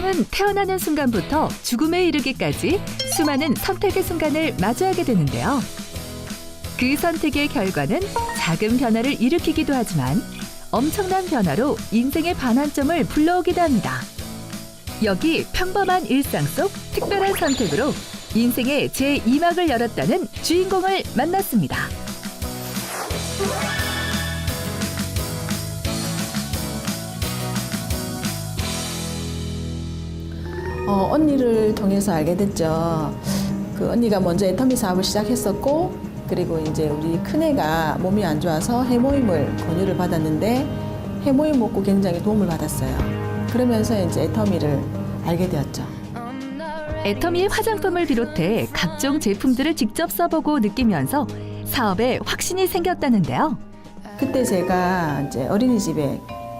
사람은 태어나는 순간부터 죽음에 이르기까지 수많은 선택의 순간을 마주하게 되는데요. 그 선택의 결과는 작은 변화를 일으키기도 하지만 엄청난 변화로 인생의 반환점을 불러오기도 합니다. 여기 평범한 일상 속 특별한 선택으로 인생의 제2막을 열었다는 주인공을 만났습니다. 언니를 통해서 알게 됐죠. 그 언니가 먼저 애터미 사업을 시작했었고, 그리고 이제 우리 큰애가 몸이 안 좋아서 해모임을 권유를 받았는데 해모임 먹고 굉장히 도움을 받았어요. 그러면서 이제 애터미를 알게 되었죠. 애터미의 화장품을 비롯해 각종 제품들을 직접 써보고 느끼면서 사업에 확신이 생겼다는데요. 그때 제가 이제 어린이집에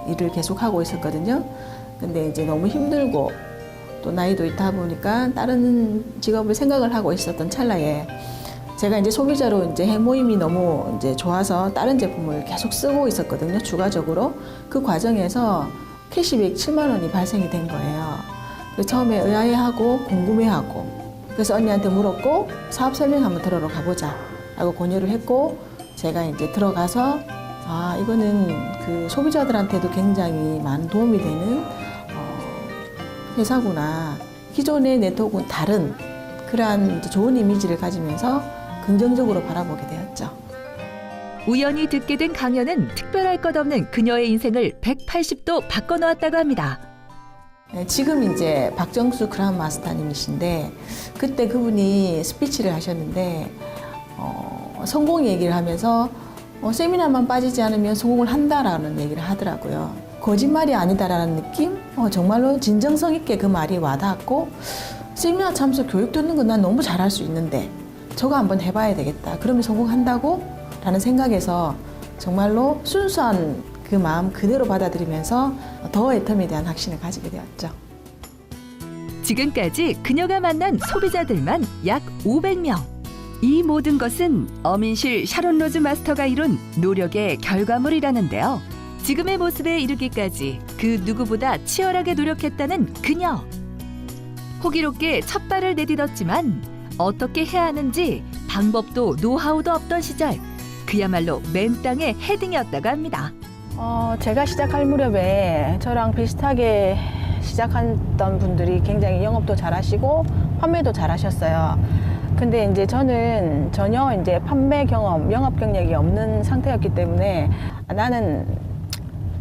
일을 계속 하고 있었거든요. 근데 이제 너무 힘들고 또 나이도 있다 보니까 다른 직업을 생각을 하고 있었던 찰나에 제가 이제 소비자로 이제 해모임이 너무 이제 좋아서 다른 제품을 계속 쓰고 있었거든요. 추가적으로 그 과정에서 캐시백 7만 원이 발생이 된 거예요. 그래서 처음에 의아해하고 궁금해하고 그래서 언니한테 물었고 사업 설명 한번 들으러 가보자 라고 권유를 했고 제가 이제 들어가서 아 이거는 그 소비자들한테도 굉장히 많은 도움이 되는 회사구나. 기존의 네트워크는 다른 그러한 좋은 이미지를 가지면서 긍정적으로 바라보게 되었죠. 우연히 듣게 된 강연은 특별할 것 없는 그녀의 인생을 180도 바꿔놓았다고 합니다. 네, 지금 이제 박정수 그람 마스터님이신데 그때 그분이 스피치를 하셨는데 성공 얘기를 하면서 세미나만 빠지지 않으면 성공을 한다라는 얘기를 하더라고요. 거짓말이 아니다라는 느낌? 정말로 진정성 있게 그 말이 와닿았고 세미나 참석 교육 듣는 건 난 너무 잘할 수 있는데 저거 한번 해봐야 되겠다. 그러면 성공한다고? 라는 생각에서 정말로 순수한 그 마음 그대로 받아들이면서 더 애텀에 대한 확신을 가지게 되었죠. 지금까지 그녀가 만난 소비자들만 약 500명. 이 모든 것은 어민실 샤론 로즈 마스터가 이룬 노력의 결과물이라는데요. 지금의 모습에 이르기까지 그 누구보다 치열하게 노력했다는 그녀. 호기롭게 첫 발을 내딛었지만 어떻게 해야 하는지 방법도 노하우도 없던 시절 그야말로 맨 땅의 헤딩이었다고 합니다. 제가 시작할 무렵에 저랑 비슷하게 시작했던 분들이 굉장히 영업도 잘하시고 판매도 잘하셨어요. 근데 이제 저는 전혀 이제 판매 경험, 영업 경력이 없는 상태였기 때문에 나는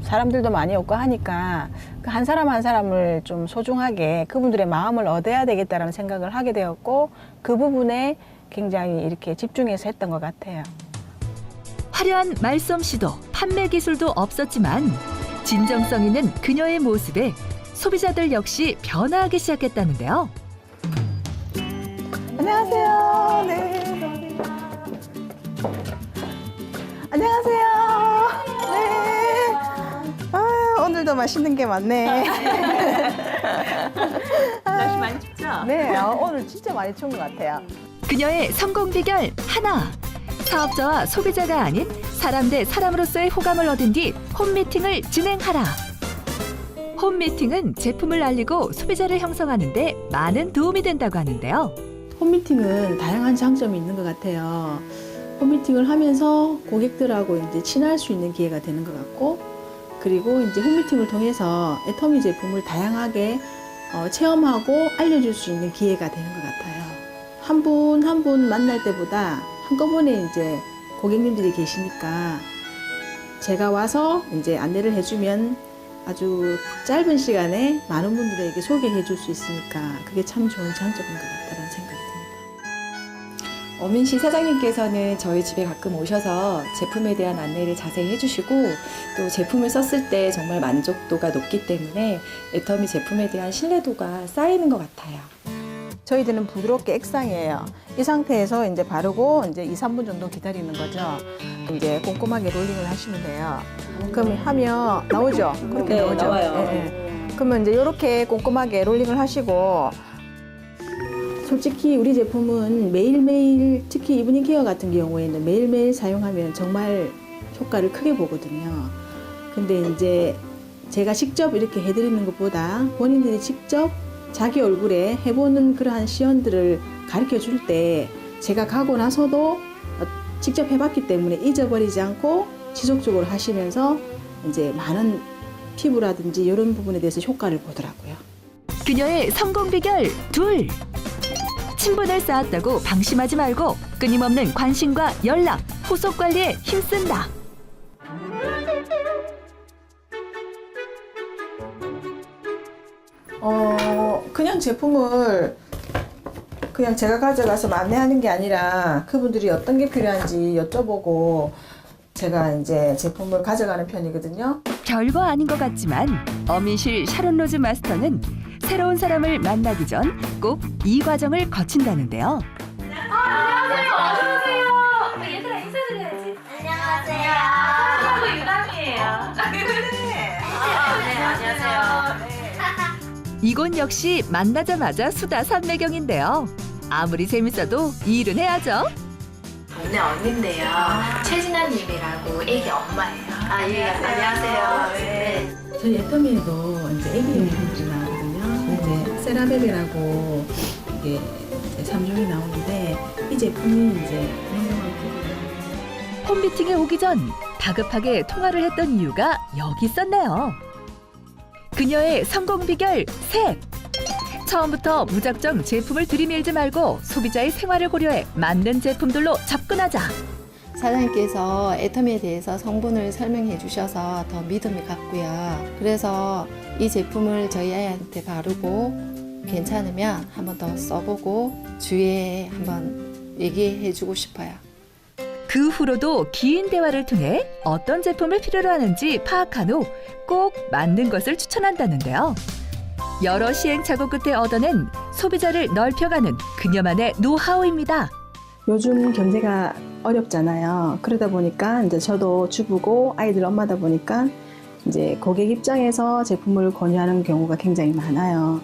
사람들도 많이 없고 하니까 한 사람 한 사람을 좀 소중하게 그분들의 마음을 얻어야 되겠다라는 생각을 하게 되었고 그 부분에 굉장히 이렇게 집중해서 했던 것 같아요. 화려한 말솜씨도 판매 기술도 없었지만 진정성 있는 그녀의 모습에 소비자들 역시 변화하기 시작했다는데요. 안녕하세요. 네. 안녕하세요. 네. 오늘도 맛있는 게 많네. 날씨 많이 춥죠? 네, 오늘 진짜 많이 추운 것 같아요. 그녀의 성공 비결 하나. 사업자와 소비자가 아닌 사람 대 사람으로서의 호감을 얻은 뒤 홈미팅을 진행하라. 홈미팅은 제품을 알리고 소비자를 형성하는 데 많은 도움이 된다고 하는데요. 홈미팅은 다양한 장점이 있는 것 같아요. 홈미팅을 하면서 고객들하고 이제 친할 수 있는 기회가 되는 것 같고, 그리고 이제 홈미팅을 통해서 애터미 제품을 다양하게 체험하고 알려줄 수 있는 기회가 되는 것 같아요. 한 분 한 분 만날 때보다 한꺼번에 이제 고객님들이 계시니까 제가 와서 이제 안내를 해주면 아주 짧은 시간에 많은 분들에게 소개해 줄 수 있으니까 그게 참 좋은 장점인 것 같다는 생각이 듭니다. 어민시 사장님께서는 저희 집에 가끔 오셔서 제품에 대한 안내를 자세히 해주시고 또 제품을 썼을 때 정말 만족도가 높기 때문에 애터미 제품에 대한 신뢰도가 쌓이는 것 같아요. 저희들은 부드럽게 액상이에요. 이 상태에서 이제 바르고 이제 2, 3분 정도 기다리는 거죠. 이제 꼼꼼하게 롤링을 하시면 돼요. 그럼 하면 나오죠? 그렇게 네, 나오죠? 나와요. 네. 그러면 이제 이렇게 꼼꼼하게 롤링을 하시고 솔직히 우리 제품은 매일매일 특히 이브닝 케어 같은 경우에는 매일매일 사용하면 정말 효과를 크게 보거든요. 근데 이제 제가 직접 이렇게 해드리는 것보다 본인들이 직접 자기 얼굴에 해보는 그러한 시연들을 가르쳐 줄 때 제가 가고 나서도 직접 해봤기 때문에 잊어버리지 않고 지속적으로 하시면서 이제 많은 피부라든지 이런 부분에 대해서 효과를 보더라고요. 그녀의 성공 비결 둘. 친분을 쌓았다고 방심하지 말고 끊임없는 관심과 연락, 후속 관리에 힘쓴다. 그냥 제품을 그냥 제가 가져가서 만회하는 게 아니라 그분들이 어떤 게 필요한지 여쭤보고 제가 이제 제품을 가져가는 편이거든요. 별거 아닌 것 같지만 어민실 샤론 로즈 마스터는 새로운 사람을 만나기 전 꼭 이 과정을 거친다는데요. 안녕하세요. 얘들아 인사드려야지. 안녕하세요. 저도 유담이에요. 네, 안녕하세요. 이곳 역시 만나자마자 수다 산매경인데요. 아무리 재밌어도 일은 해야죠. 동네 언니인데요. 최진아님이라고 애기 엄마예요. 예, 안녕하세요. 네. 저희 애터미에도 이제 애기 용품들이 나오거든요. 이제 세라베베라고 이게 이제 3종이 나오는데 이 제품이 이제 냉동하고 홈미팅에 오기 전 다급하게 통화를 했던 이유가 여기 있었네요. 그녀의 성공 비결 셋. 처음부터 무작정 제품을 들이밀지 말고 소비자의 생활을 고려해 맞는 제품들로 접근하자. 사장님께서 애터미에 대해서 성분을 설명해 주셔서 더 믿음이 갔고요. 그래서 이 제품을 저희 아이한테 바르고 괜찮으면 한번 더 써보고 주위에 한번 얘기해 주고 싶어요. 그 후로도 긴 대화를 통해 어떤 제품을 필요로 하는지 파악한 후 꼭 맞는 것을 추천한다는데요. 여러 시행착오 끝에 얻어낸 소비자를 넓혀가는 그녀만의 노하우입니다. 요즘 경제가 어렵잖아요. 그러다 보니까 이제 저도 주부고 아이들 엄마다 보니까 이제 고객 입장에서 제품을 권유하는 경우가 굉장히 많아요.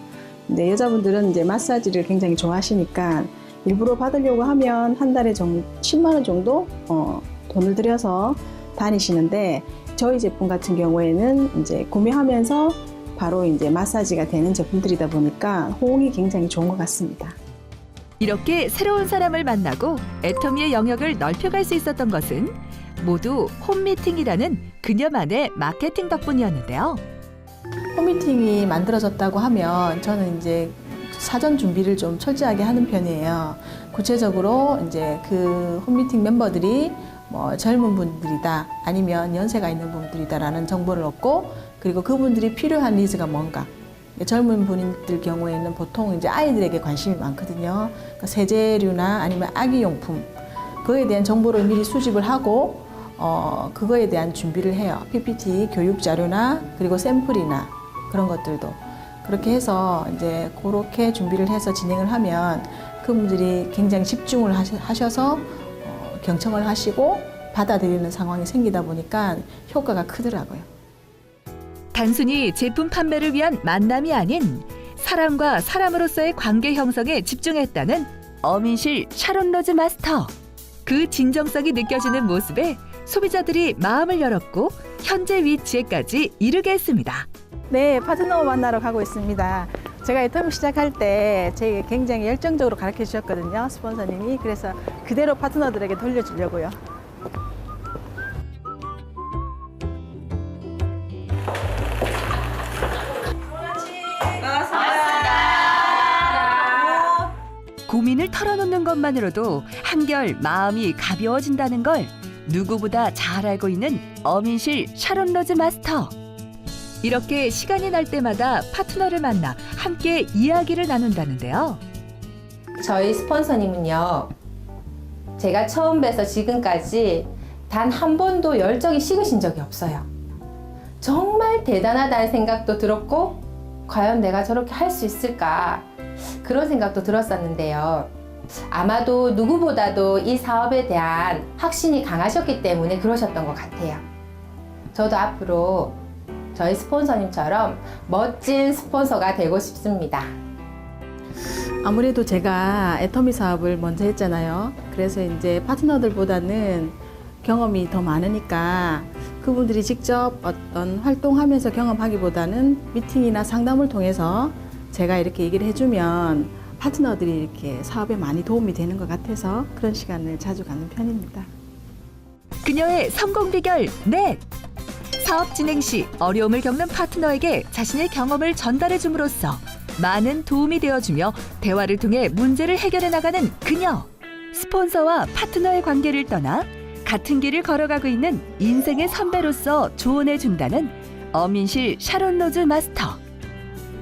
근데 여자분들은 이제 마사지를 굉장히 좋아하시니까 일부러 받으려고 하면 한 달에 10만 원 정도 돈을 들여서 다니시는데 저희 제품 같은 경우에는 이제 구매하면서 바로 이제 마사지가 되는 제품들이다 보니까 호응이 굉장히 좋은 것 같습니다. 이렇게 새로운 사람을 만나고 애터미의 영역을 넓혀갈 수 있었던 것은 모두 홈미팅이라는 그녀만의 마케팅 덕분이었는데요. 홈미팅이 만들어졌다고 하면 저는 이제 사전 준비를 좀 철저하게 하는 편이에요. 구체적으로 이제 그 홈미팅 멤버들이 뭐 젊은 분들이다 아니면 연세가 있는 분들이다라는 정보를 얻고 그리고 그분들이 필요한 니즈가 뭔가 젊은 분들 경우에는 보통 이제 아이들에게 관심이 많거든요. 그러니까 세제류나 아니면 아기용품 그거에 대한 정보를 미리 수집을 하고 그거에 대한 준비를 해요. PPT 교육 자료나 그리고 샘플이나 그런 것들도 그렇게 해서 이제 그렇게 준비를 해서 진행을 하면 그분들이 굉장히 집중을 하셔서 경청을 하시고 받아들이는 상황이 생기다 보니까 효과가 크더라고요. 단순히 제품 판매를 위한 만남이 아닌 사람과 사람으로서의 관계 형성에 집중했다는 어민실 샤론 로즈 마스터. 그 진정성이 느껴지는 모습에 소비자들이 마음을 열었고 현재 위치에까지 이르게 했습니다. 네, 파트너 만나러 가고 있습니다. 제가 애터미 시작할 때 제게 굉장히 열정적으로 가르쳐 주셨거든요, 스폰서님이. 그래서 그대로 파트너들에게 돌려주려고요. 고민을 털어놓는 것만으로도 한결 마음이 가벼워진다는 걸 누구보다 잘 알고 있는 어민실 샤론 로즈 마스터. 이렇게 시간이 날 때마다 파트너를 만나 함께 이야기를 나눈다는데요. 저희 스폰서님은요, 제가 처음 뵈서 지금까지 단 한 번도 열정이 식으신 적이 없어요. 정말 대단하다는 생각도 들었고, 과연 내가 저렇게 할 수 있을까? 그런 생각도 들었었는데요. 아마도 누구보다도 이 사업에 대한 확신이 강하셨기 때문에 그러셨던 것 같아요. 저도 앞으로 저희 스폰서님처럼 멋진 스폰서가 되고 싶습니다. 아무래도 제가 애터미 사업을 먼저 했잖아요. 그래서 이제 파트너들보다는 경험이 더 많으니까 그분들이 직접 어떤 활동하면서 경험하기보다는 미팅이나 상담을 통해서 제가 이렇게 얘기를 해주면 파트너들이 이렇게 사업에 많이 도움이 되는 것 같아서 그런 시간을 자주 갖는 편입니다. 그녀의 성공 비결 넷. 사업 진행 시 어려움을 겪는 파트너에게 자신의 경험을 전달해 줌으로써 많은 도움이 되어주며 대화를 통해 문제를 해결해 나가는 그녀. 스폰서와 파트너의 관계를 떠나 같은 길을 걸어가고 있는 인생의 선배로서 조언해 준다는 어민실 샤론 로즈 마스터.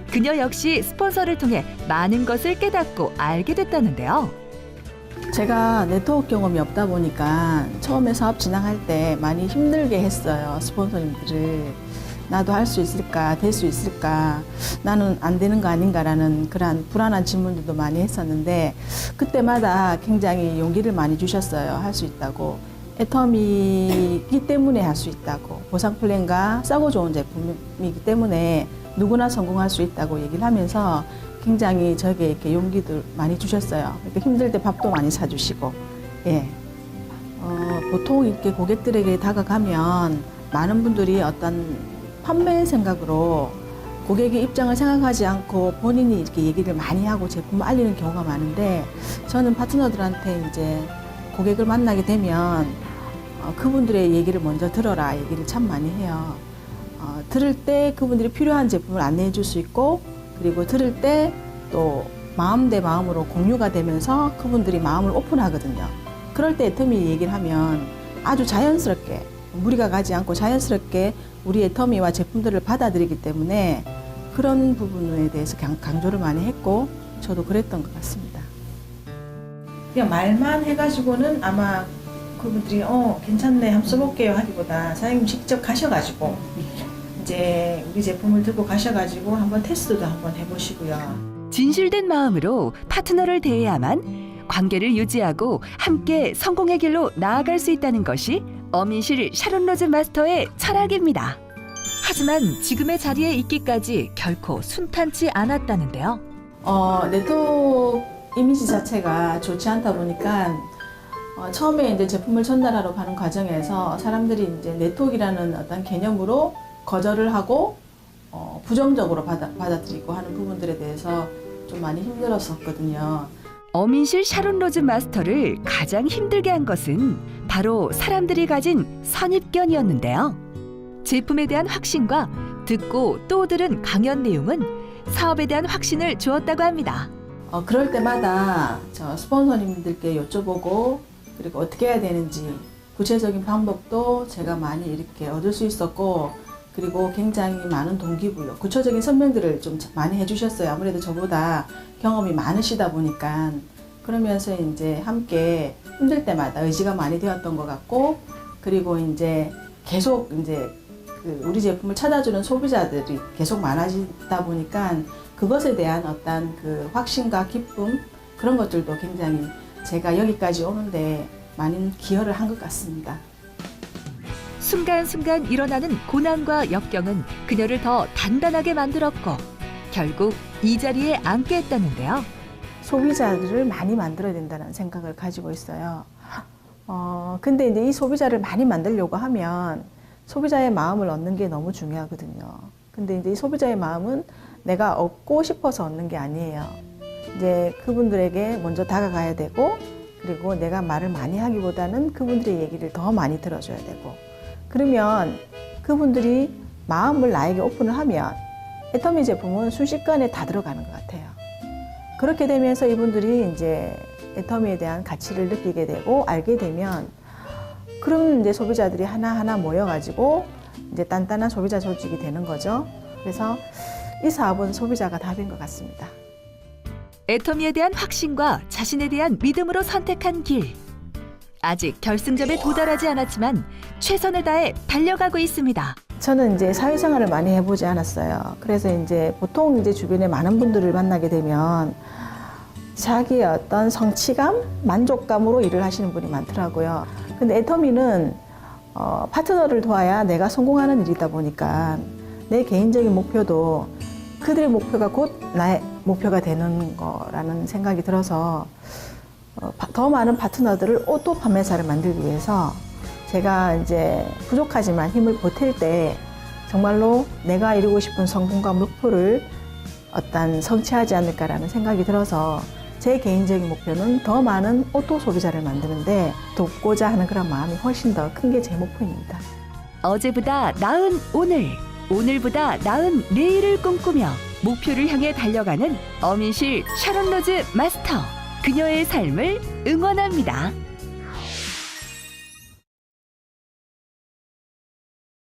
그녀 역시 스폰서를 통해 많은 것을 깨닫고 알게 됐다는데요. 제가 네트워크 경험이 없다 보니까 처음에 사업 진행할 때 많이 힘들게 했어요. 스폰서님들을. 나도 할 수 있을까, 될 수 있을까, 나는 안 되는 거 아닌가라는 그런 불안한 질문들도 많이 했었는데 그때마다 굉장히 용기를 많이 주셨어요. 할 수 있다고. 애터미이기 때문에 할 수 있다고. 보상 플랜과 싸고 좋은 제품이기 때문에 누구나 성공할 수 있다고 얘기를 하면서 굉장히 저에게 이렇게 용기도 많이 주셨어요. 이렇게 힘들 때 밥도 많이 사주시고, 예. 보통 이렇게 고객들에게 다가가면 많은 분들이 어떤 판매 생각으로 고객의 입장을 생각하지 않고 본인이 이렇게 얘기를 많이 하고 제품을 알리는 경우가 많은데 저는 파트너들한테 이제 고객을 만나게 되면 그분들의 얘기를 먼저 들어라 얘기를 참 많이 해요. 들을 때 그분들이 필요한 제품을 안내해 줄 수 있고 그리고 들을 때 또 마음 대 마음으로 공유가 되면서 그분들이 마음을 오픈하거든요. 그럴 때 애터미 얘기를 하면 아주 자연스럽게 무리가 가지 않고 자연스럽게 우리 애터미와 제품들을 받아들이기 때문에 그런 부분에 대해서 강조를 많이 했고 저도 그랬던 것 같습니다. 그냥 말만 해가지고는 아마 그분들이 괜찮네 한번 써볼게요 하기보다 사장님 직접 가셔가지고 이제 우리 제품을 들고 가셔가지고 한번 테스트도 한번 해보시고요. 진실된 마음으로 파트너를 대해야만 관계를 유지하고 함께 성공의 길로 나아갈 수 있다는 것이 어민실 샤론 로즈 마스터의 철학입니다. 하지만 지금의 자리에 있기까지 결코 순탄치 않았다는데요. 네트워크 이미지 자체가 좋지 않다 보니까 처음에 이제 제품을 전달하러 가는 과정에서 사람들이 이제 네트워크라는 어떤 개념으로 거절을 하고 부정적으로 받아들이고 하는 부분들에 대해서 좀 많이 힘들었었거든요. 어민실 샤론 로즈 마스터를 가장 힘들게 한 것은 바로 사람들이 가진 선입견이었는데요. 제품에 대한 확신과 듣고 또 들은 강연 내용은 사업에 대한 확신을 주었다고 합니다. 그럴 때마다 저 스폰서님들께 여쭤보고 그리고 어떻게 해야 되는지 구체적인 방법도 제가 많이 이렇게 얻을 수 있었고 그리고 굉장히 많은 동기부여, 구체적인 설명들을 좀 많이 해주셨어요. 아무래도 저보다 경험이 많으시다 보니까 그러면서 이제 함께 힘들 때마다 의지가 많이 되었던 것 같고 그리고 이제 계속 이제 우리 제품을 찾아주는 소비자들이 계속 많아지다 보니까 그것에 대한 어떤 그 확신과 기쁨 그런 것들도 굉장히 제가 여기까지 오는데 많은 기여를 한 것 같습니다. 순간순간 일어나는 고난과 역경은 그녀를 더 단단하게 만들었고 결국 이 자리에 앉게 했다는데요. 소비자들을 많이 만들어야 된다는 생각을 가지고 있어요. 근데 이제 이 소비자를 많이 만들려고 하면 소비자의 마음을 얻는 게 너무 중요하거든요. 근데 이제 이 소비자의 마음은 내가 얻고 싶어서 얻는 게 아니에요. 이제 그분들에게 먼저 다가가야 되고 그리고 내가 말을 많이 하기보다는 그분들의 얘기를 더 많이 들어줘야 되고 그러면 그분들이 마음을 나에게 오픈을 하면 애터미 제품은 순식간에 다 들어가는 것 같아요. 그렇게 되면서 이분들이 이제 애터미에 대한 가치를 느끼게 되고 알게 되면 그럼 이제 소비자들이 하나하나 모여가지고 이제 단단한 소비자 조직이 되는 거죠. 그래서 이 사업은 소비자가 답인 것 같습니다. 애터미에 대한 확신과 자신에 대한 믿음으로 선택한 길. 아직 결승점에 도달하지 않았지만 최선을 다해 달려가고 있습니다. 저는 이제 사회생활을 많이 해보지 않았어요. 그래서 이제 보통 이제 주변에 많은 분들을 만나게 되면 자기의 어떤 성취감, 만족감으로 일을 하시는 분이 많더라고요. 근데 애터미는 파트너를 도와야 내가 성공하는 일이다 보니까 내 개인적인 목표도 그들의 목표가 곧 나의 목표가 되는 거라는 생각이 들어서 더 많은 파트너들을 오토 판매사를 만들기 위해서 제가 이제 부족하지만 힘을 보탤 때 정말로 내가 이루고 싶은 성공과 목표를 어떤 성취하지 않을까라는 생각이 들어서 제 개인적인 목표는 더 많은 오토 소비자를 만드는데 돕고자 하는 그런 마음이 훨씬 더 큰 게 제 목표입니다. 어제보다 나은 오늘, 오늘보다 나은 내일을 꿈꾸며 목표를 향해 달려가는 어민실 샤론 로즈 마스터. 그녀의 삶을 응원합니다.